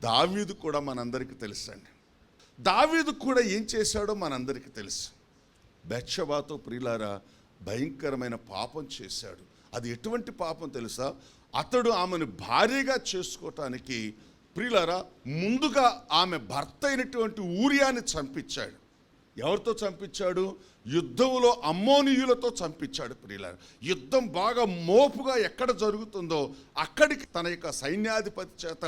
దావీదు కూడా మనందరికీ తెలుసండి. దావీదు కూడా ఏం చేశాడో మనందరికీ తెలుసు. బెత్షెబాతో ప్రియులారా భయంకరమైన పాపం చేశాడు. అది ఎటువంటి పాపం తెలుసా? అతడు ఆమెను భార్యగా చేసుకోవటానికి ప్రియులారా ముందుగా ఆమె భర్త అయినటువంటి ఊరియాని చంపించాడు. ఎవరితో చంపించాడు? యుద్ధంలో అమ్మోనీయులతో చంపించాడు. ప్రియులారా యుద్ధం బాగా మోపుగా ఎక్కడ జరుగుతుందో అక్కడికి తన యొక్క సైన్యాధిపతి చేత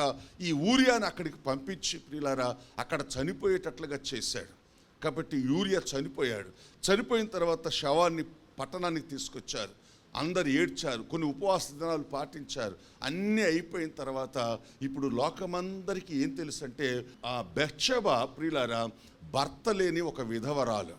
ఈ ఊరియాని అక్కడికి పంపించి ప్రియులారా అక్కడ చనిపోయేటట్లుగా చేశాడు. కాబట్టి యూరియా చనిపోయాడు. చనిపోయిన తర్వాత శవాన్ని పట్టణానికి తీసుకొచ్చారు. అందరు ఏడ్చారు, కొన్ని ఉపవాస దినాలు పాటించారు. అన్నీ అయిపోయిన తర్వాత ఇప్పుడు లోకమందరికీ ఏం తెలుసు అంటే ఆ బెత్షెబా ప్రియులారా భర్త లేని ఒక విధవరాలు.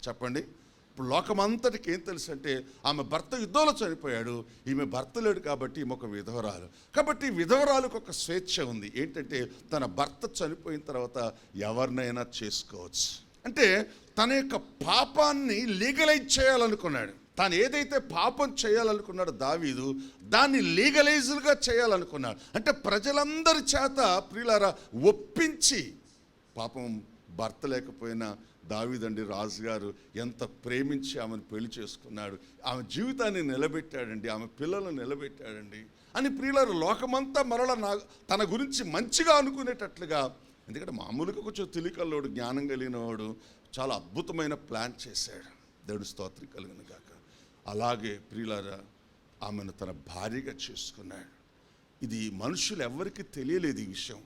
చెప్పండి, ఇప్పుడు లోకమంతటికి ఏం తెలుసు అంటే ఆమె భర్త యుద్ధంలో చనిపోయాడు, ఈమె భర్త లేడు కాబట్టి ఈమె ఒక విధవరాలు. కాబట్టి విధవరాలకు ఒక స్వేచ్ఛ ఉంది. ఏంటంటే తన భర్త చనిపోయిన తర్వాత ఎవరినైనా చేసుకోవచ్చు. అంటే తన యొక్క పాపాన్ని లీగలైజ్ చేయాలనుకున్నాడు. తాను ఏదైతే పాపం చేయాలనుకున్నాడో దావీదు దాన్ని లీగలైజ్గా చేయాలనుకున్నాడు. అంటే ప్రజలందరి చేత ప్రియులారా ఒప్పించి, పాపం భర్త లేకపోయినా దావీదండి రాజుగారు ఎంత ప్రేమించి ఆమెను పెళ్లి చేసుకున్నాడు, ఆమె జీవితాన్ని నిలబెట్టాడండి, ఆమె పిల్లలను నిలబెట్టాడండి అని ప్రియులారు లోకమంతా మరలా తన గురించి మంచిగా అనుకునేటట్లుగా. ఎందుకంటే మామూలుగా కొంచెం తెలికల్లోడు, జ్ఞానం కలిగిన వాడు చాలా అద్భుతమైన ప్లాన్ చేశాడు. దేవుడి స్తోత్రం కలుగును గాక. అలాగే ప్రియులారా ఆమెను తన భార్యగా చేసుకున్నాడు. ఇది మనుషులు ఎవరికి తెలియలేదు. ఈ విషయం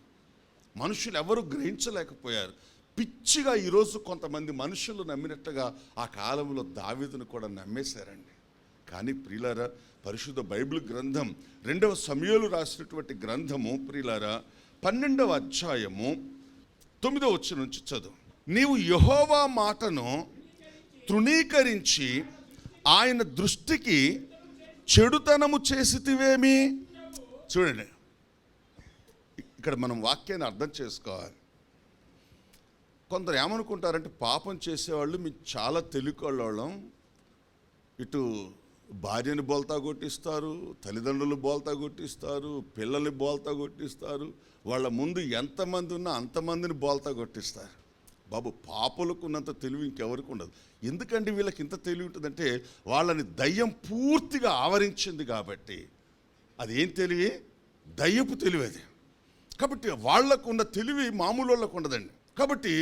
మనుషులు ఎవరు గ్రహించలేకపోయారు. పిచ్చిగా ఈరోజు కొంతమంది మనుషులు నమ్మినట్టుగా ఆ కాలంలో దావీదును కూడా నమ్మేశారండి. కానీ ప్రియులారా పరిశుద్ధ బైబిల్ గ్రంథం 2వ సమూయేలు రాసినటువంటి గ్రంథము ప్రియులారా 12వ అధ్యాయము 9వ వచనం నుంచి చదువు. నీవు యెహోవా మాటను తృణీకరించి ఆయన దృష్టికి చెడుతనము చేసితివేమి. చూడండి, ఇక్కడ మనం వాక్యాన్ని అర్థం చేసుకోవాలి. కొందరు ఏమనుకుంటారంటే పాపం చేసేవాళ్ళు మీకు చాలా తెలివికోళ్ళం, ఇటు భార్యని బోల్తా కొట్టిస్తారు, తల్లిదండ్రులు బోల్తా కొట్టిస్తారు, పిల్లల్ని బోల్తా కొట్టిస్తారు, వాళ్ళ ముందు ఎంతమంది ఉన్నా అంతమందిని బోల్తా కొట్టిస్తారు. బాబు, పాపులకు ఉన్నంత తెలివి ఇంకెవరికి ఉండదు. ఎందుకంటే వీళ్ళకి ఇంత తెలివి ఉంటుందంటే వాళ్ళని దయ్యం పూర్తిగా ఆవరించింది కాబట్టి. అదేం తెలివి? దయ్యపు తెలివి అది. కాబట్టి వాళ్లకు ఉన్న తెలివి మామూలు వాళ్ళకు ఉండదండి. కాబట్టి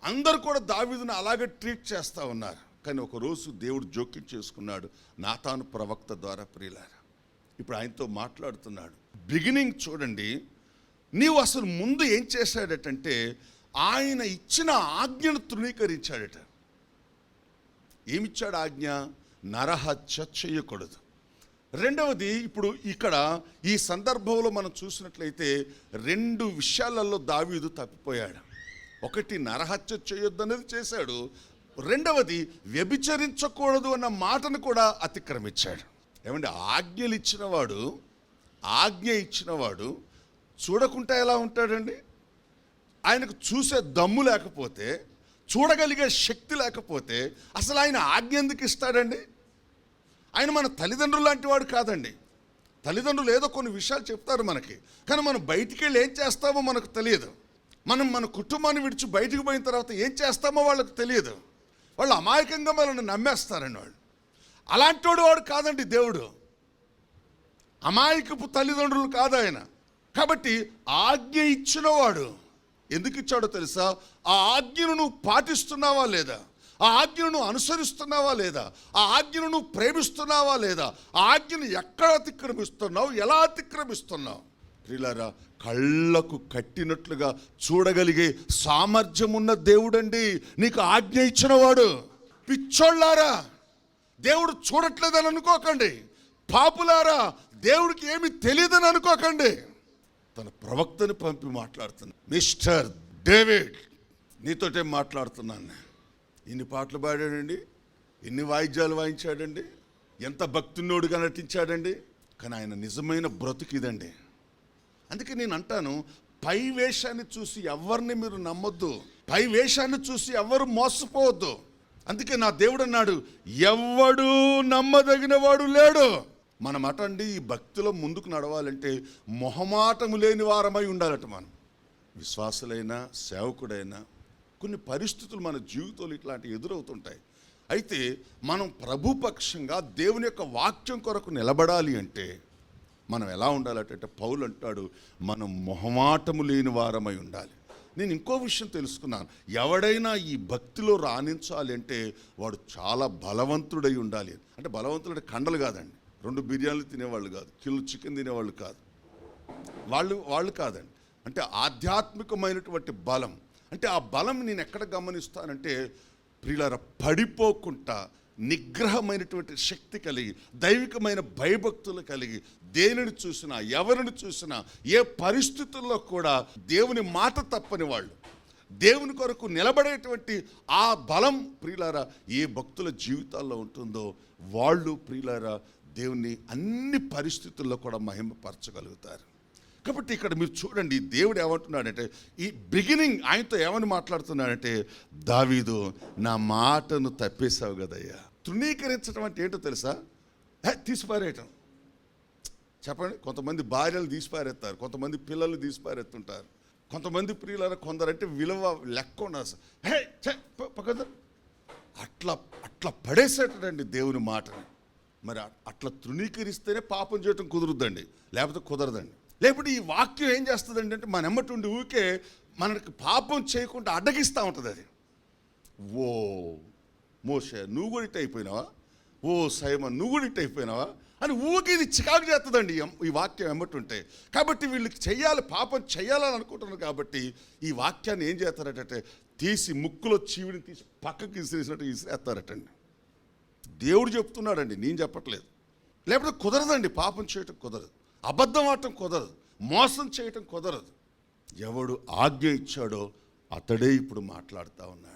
అందరూ కూడా దావీదును అలాగే ట్రీట్ చేస్తూ ఉన్నారు. కానీ ఒకరోజు దేవుడు జోక్యం చేసుకున్నాడు నాతాను ప్రవక్త ద్వారా. ప్రియులారా ఇప్పుడు ఆయనతో మాట్లాడుతున్నాడు. బిగినింగ్ చూడండి. నీవు అసలు ముందు ఏం చేశాడటంటే ఆయన ఇచ్చిన ఆజ్ఞను తృణీకరించాడట. ఏమిచ్చాడు ఆజ్ఞ? నరహత్య చేయకూడదు. రెండవది, ఇప్పుడు ఇక్కడ ఈ సందర్భంలో మనం చూసినట్లయితే 2 విషయాలలో దావీదు తప్పిపోయాడు. ఒకటి, నరహత్య చేయొద్దు అనేది చేశాడు. రెండవది, వ్యభిచరించకూడదు అన్న మాటను కూడా అతిక్రమించాడు. ఏమంటే ఆజ్ఞ ఇచ్చినవాడు చూడకుండా ఎలా ఉంటాడండి? ఆయనకు చూసే దమ్ము లేకపోతే, చూడగలిగే శక్తి లేకపోతే అసలు ఆయన ఆజ్ఞ ఎందుకు ఇస్తాడండి? ఆయన మన తల్లిదండ్రులు లాంటి వాడు కాదండి. తల్లిదండ్రులు ఏదో కొన్ని విషయాలు చెప్తారు మనకి, కానీ మనం బయటికి వెళ్ళి ఏం చేస్తామో మనకు తెలియదు. మనం మన కుటుంబాన్ని విడిచి బయటికి పోయిన తర్వాత ఏం చేస్తామో వాళ్ళకు తెలియదు. వాళ్ళు అమాయకంగా మనల్ని నమ్మేస్తారండి. అలాంటి వాడు కాదండి దేవుడు. అమాయకపు తల్లిదండ్రులు కాదు ఆయన. కాబట్టి ఆజ్ఞ ఇచ్చినవాడు. ఎందుకు ఇచ్చాడో తెలుసా? ఆ ఆజ్ఞను నువ్వు పాటిస్తున్నావా లేదా? ఆ ఆజ్ఞను నువ్వు అనుసరిస్తున్నావా లేదా? ఆ ఆజ్ఞను నువ్వు ప్రేమిస్తున్నావా లేదా? ఆ ఆజ్ఞను ఎక్కడ అతిక్రమిస్తున్నావు, ఎలా అతిక్రమిస్తున్నావు? ప్రియులారా కళ్ళకు కట్టినట్లుగా చూడగలిగే సామర్థ్యం ఉన్న దేవుడండి నీకు ఆజ్ఞ ఇచ్చినవాడు. పిచ్చోళ్ళారా, దేవుడు చూడట్లేదని అనుకోకండి. పాపులారా, దేవుడికి ఏమి తెలియదని అనుకోకండి. తన ప్రవక్తని పంపి మాట్లాడుతున్నాను. మిస్టర్ డేవిడ్, నీతోటే మాట్లాడుతున్నాను. ఇన్ని పాటలు పాడాడండి, ఎన్ని వాయిద్యాలు వాయించాడండి, ఎంత భక్తున్నోడుగా నటించాడండి. కానీ ఆయన నిజమైన బ్రతుకిదండి. అందుకే నేను అంటాను, పై వేషాన్ని చూసి ఎవరిని మీరు నమ్మొద్దు, పై వేషాన్ని చూసి ఎవరు మోసపోవద్దు. అందుకే నా దేవుడు అన్నాడు, ఎవ్వడు నమ్మదగిన వాడు లేడు. మనం అటండి ఈ భక్తిలో ముందుకు నడవాలంటే మొహమాటము లేని వారమై ఉండాలట. మనం విశ్వాసులైనా సేవకుడైనా కొన్ని పరిస్థితులు మన జీవితంలో ఇట్లాంటివి ఎదురవుతుంటాయి. అయితే మనం ప్రభుపక్షంగా దేవుని యొక్క వాక్యం కొరకు నిలబడాలి అంటే మనం ఎలా ఉండాలంటే పౌలు అంటాడు, మనం మొహమాటము లేని వారమై ఉండాలి. నేను ఇంకో విషయం తెలుసుకున్నాను, ఎవడైనా ఈ భక్తిలో రాణించాలి అంటే వాడు చాలా బలవంతుడై ఉండాలి. అంటే బలవంతుడు కండలు కాదండి, 2 బిర్యానీలు తినేవాళ్ళు కాదు, కిలో చికెన్ తినేవాళ్ళు కాదు, వాళ్ళు కాదండి. అంటే ఆధ్యాత్మికమైనటువంటి బలం. అంటే ఆ బలం నేను ఎక్కడ గమనిస్తానంటే ప్రియులారా, పడిపోకుండా నిగ్రహమైనటువంటి శక్తి కలిగి, దైవికమైన భయభక్తులు కలిగి, దేనిని చూసినా ఎవరిని చూసినా ఏ పరిస్థితుల్లో కూడా దేవుని మాట తప్పని వాళ్ళు, దేవుని కొరకు నిలబడేటువంటి ఆ బలం ప్రియులారా ఏ భక్తుల జీవితాల్లో ఉంటుందో వాళ్ళు ప్రియులారా దేవుని అన్ని పరిస్థితుల్లో కూడా మహిమపరచగలుగుతారు. కాబట్టి ఇక్కడ మీరు చూడండి, దేవుడు ఏమంటున్నాడంటే ఈ బిగినింగ్ ఆయనతో ఏమని మాట్లాడుతున్నాడంటే, దావీదు నా మాటను తప్పేశావు కదయ్యా. తృణీకరించడం అంటే ఏంటో తెలుసా? తీసిపారేయటం. చెప్పండి, కొంతమంది భార్యలు తీసిపారేస్తారు, కొంతమంది పిల్లలు తీసిపారేస్తుంటారు, కొంతమంది ప్రియులారా కొందరంటే విలువ లెక్క ఉండదు, అట్లా పడేసేటండి దేవుని మాటని. మరి అట్లా తృణీకరిస్తేనే పాపం చేయటం కుదురుద్దండి, లేకపోతే కుదరదండి. లేకపోతే ఈ వాక్యం ఏం చేస్తుందండి అంటే మన ఎమ్మటి ఉండి ఊరికే మనకి పాపం చేయకుండా అడ్డగిస్తూ ఉంటుంది. అది ఓ మోషే నువ్వు కూడా ఇట్ అయిపోయినావా, ఓ సైమన్ నువ్వు కూడా ఇట్ అయిపోయినావా అని ఊరికి ఇది చికాకు చేస్తుందండి ఈ వాక్యం ఎమ్మటి ఉంటే. కాబట్టి వీళ్ళకి చెయ్యాలి, పాపం చెయ్యాలని అనుకుంటున్నారు. కాబట్టి ఈ వాక్యాన్ని ఏం చేస్తారటంటే తీసి ముక్కులో చీవిని తీసి పక్కకి విసిరేసినట్టు విసిరేస్తారటండి. దేవుడు చెప్తున్నాడండి, నేను చెప్పట్లేదు. లేకపోతే కుదరదండి, పాపం చేయటం కుదరదు, అబద్ధం ఆడటం కుదరదు, మోసం చేయటం కుదరదు. ఎవడు ఆజ్ఞ ఇచ్చాడో అతడే ఇప్పుడు మాట్లాడుతూ ఉన్నాడు.